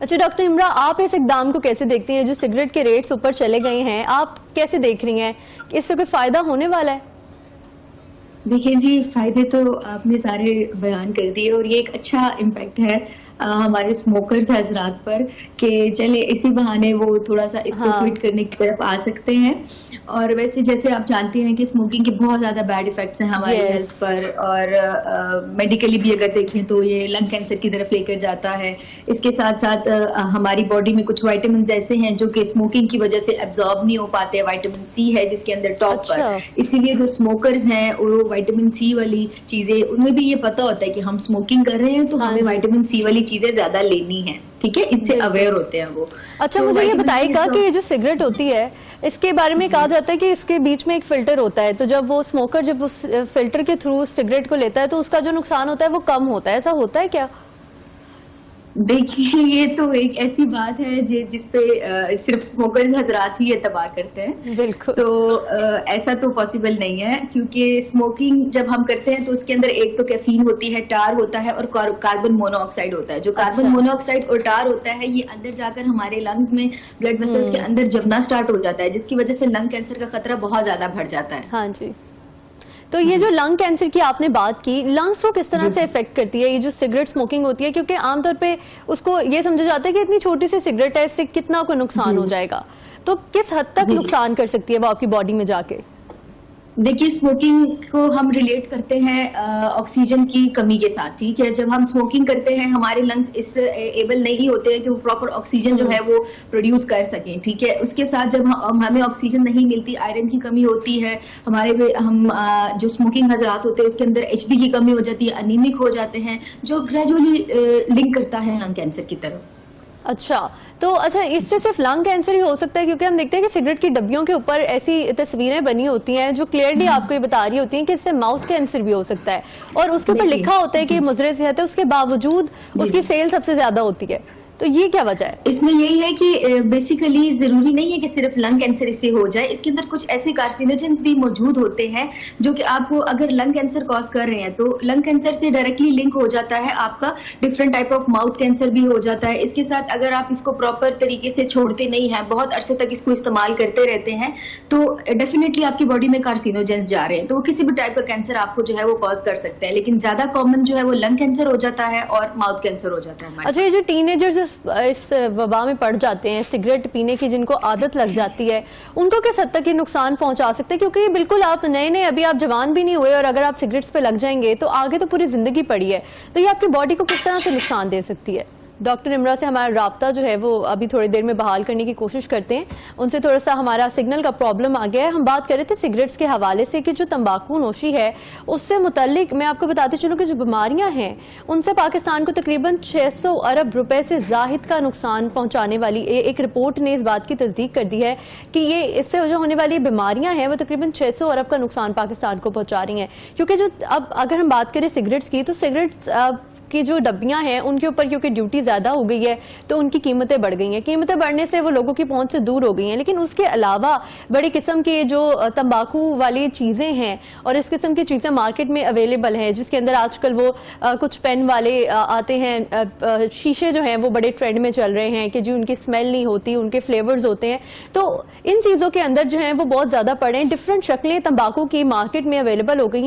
अच्छा डॉक्टर इमरा, आप इस इकदाम को कैसे देखती हैं? जो सिगरेट के रेट्स ऊपर चले गए हैं, आप कैसे देख रही हैं? इससे कोई फायदा होने वाला है? देखिए जी, फायदे तो आपने सारे बयान कर दिए और ये एक अच्छा इम्पैक्ट है हमारे स्मोकर्स हजरात पर कि चले इसी बहाने वो थोड़ा सा इसको क्विट करने की तरफ आ सकते हैं। और वैसे जैसे आप जानती हैं कि स्मोकिंग के बहुत ज्यादा बैड इफेक्ट्स हैं हमारी हेल्थ पर, और मेडिकली भी अगर देखें तो ये लंग कैंसर की तरफ लेकर जाता है। इसके साथ साथ हमारी बॉडी में कुछ विटामिन ऐसे हैं जो कि स्मोकिंग की वजह से एब्जॉर्ब नहीं हो पाते। विटामिन सी है जिसके अंदर टॉप पर, इसीलिए जो स्मोकर्स हैं वो विटामिन सी वाली चीजें, उन्हें भी ये पता होता है कि हम स्मोकिंग कर रहे हैं तो हमें विटामिन सी वाली चीजें ज्यादा लेनी है। ठीक है, इससे अवेयर होते हैं वो। अच्छा, तो मुझे ये बताइएगा कि ये जो सिगरेट होती है इसके बारे में कहा जाता है कि इसके बीच में एक फिल्टर होता है, तो जब वो स्मोकर जब उस फिल्टर के थ्रू सिगरेट को लेता है तो उसका जो नुकसान होता है वो कम होता है, ऐसा होता है क्या? देखिए, ये तो एक ऐसी बात है जिसपे सिर्फ स्मोकर्स हजरात ही एतबार करते हैं। बिल्कुल। तो ऐसा तो पॉसिबल नहीं है, क्योंकि स्मोकिंग जब हम करते हैं तो उसके अंदर एक तो कैफीन होती है, टार होता है और कार्बन मोनोऑक्साइड होता है। जो कार्बन मोनोऑक्साइड और टार होता है ये अंदर जाकर हमारे लंग्स में ब्लड वेसल्स के अंदर जमना स्टार्ट हो जाता है, जिसकी वजह से लंग कैंसर का खतरा बहुत ज्यादा बढ़ जाता है। हाँ जी। तो ये जो लंग कैंसर की आपने बात की, लंग्स को किस तरह से इफेक्ट करती है ये जो सिगरेट स्मोकिंग होती है? क्योंकि आमतौर पे उसको ये समझा जाता है कि इतनी छोटी सी सिगरेट है, इससे कितना कोई नुकसान हो जाएगा, तो किस हद तक नुकसान कर सकती है वो आपकी बॉडी में जाके? देखिए, स्मोकिंग को हम रिलेट करते हैं ऑक्सीजन की कमी के साथ। ठीक है, जब हम स्मोकिंग करते हैं हमारे लंग्स इस एबल नहीं होते हैं कि वो प्रॉपर ऑक्सीजन जो है वो प्रोड्यूस कर सकें। ठीक है, उसके साथ जब हमें ऑक्सीजन नहीं मिलती, आयरन की कमी होती है हमारे हम जो स्मोकिंग हजरात होते हैं उसके अंदर HB की कमी हो जाती है, अनीमिक हो जाते हैं, जो ग्रेजुअली लिंक करता है लंग कैंसर की तरफ। अच्छा, तो अच्छा इससे सिर्फ लंग कैंसर ही हो सकता है? क्योंकि हम देखते हैं कि सिगरेट की डब्बियों के ऊपर ऐसी तस्वीरें बनी होती हैं जो क्लियरली आपको ये बता रही होती हैं कि इससे माउथ कैंसर भी हो सकता है, और उसके ऊपर लिखा होता है कि मुजरे सेहत है, उसके बावजूद उसकी सेल सबसे ज्यादा होती है। तो ये क्या वजह है? इसमें यही है कि बेसिकली जरूरी नहीं है कि सिर्फ लंग कैंसर इससे हो जाए, इसके अंदर कुछ ऐसे कार्सिनोजेंस भी मौजूद होते हैं जो कि आपको अगर लंग कैंसर कॉज कर रहे हैं तो लंग कैंसर से डायरेक्टली लिंक हो जाता है आपका different type of mouth cancer भी हो जाता है। इसके साथ अगर आप इसको प्रॉपर तरीके से छोड़ते नहीं हैं, बहुत अरसे तक इसको इस्तेमाल करते रहते हैं, तो डेफिनेटली आपकी बॉडी में कार्सिनोजेंस जा रहे हैं, तो वो किसी भी टाइप का कैंसर आपको जो है वो कॉज कर सकता है। लेकिन ज्यादा कॉमन जो है वो लंग कैंसर हो जाता है और माउथ कैंसर हो जाता है। अच्छा, ये जो टीनेजर्स इस वबा में पड़ जाते हैं सिगरेट पीने की, जिनको आदत लग जाती है, उनको किस हद तक ये नुकसान पहुंचा सकते हैं? क्योंकि ये बिल्कुल आप नए नए, अभी आप जवान भी नहीं हुए, और अगर आप सिगरेट्स पे लग जाएंगे तो आगे तो पूरी जिंदगी पड़ी है, तो ये आपकी बॉडी को किस तरह से नुकसान दे सकती है? डॉक्टर इमरा से हमारा राब्ता जो है वो अभी थोड़ी देर में बहाल करने की कोशिश करते हैं, उनसे थोड़ा सा हमारा सिग्नल का प्रॉब्लम आ गया है। हम बात कर रहे थे सिगरेट्स के हवाले से कि जो तंबाकू नोशी है उससे मुतल्लिक मैं आपको बताती चलूँ कि जो बीमारियां हैं उनसे पाकिस्तान को तकरीबन 600 अरब रुपए से जाहिद का नुकसान पहुंचाने वाली एक रिपोर्ट ने इस बात की तस्दीक कर दी है कि ये इससे जो होने वाली बीमारियां हैं वो तकरीबन 600 अरब का नुकसान पाकिस्तान को पहुंचा रही हैं। क्योंकि जो अब अगर हम बात करें सिगरेट्स की, तो सिगरेट्स की जो डब्बियां हैं उनके ऊपर क्योंकि ड्यूटी ज्यादा हो गई है तो उनकी कीमतें बढ़ गई हैं। कीमतें बढ़ने से वो लोगों की पहुंच से दूर हो गई हैं। लेकिन उसके अलावा बड़ी किस्म की जो तंबाकू वाली चीजें हैं और इस किस्म की चीजें मार्केट में अवेलेबल हैं, जिसके अंदर आजकल वो कुछ पेन वाले आते हैं, शीशे जो हैं वो बड़े ट्रेंड में चल रहे हैं कि जी उनकी स्मेल नहीं होती, उनके फ्लेवर्स होते हैं। तो इन चीजों के अंदर जो है वो बहुत ज्यादा पड़े हैं, डिफरेंट शक्लें तंबाकू की मार्केट में अवेलेबल हो गई हैं।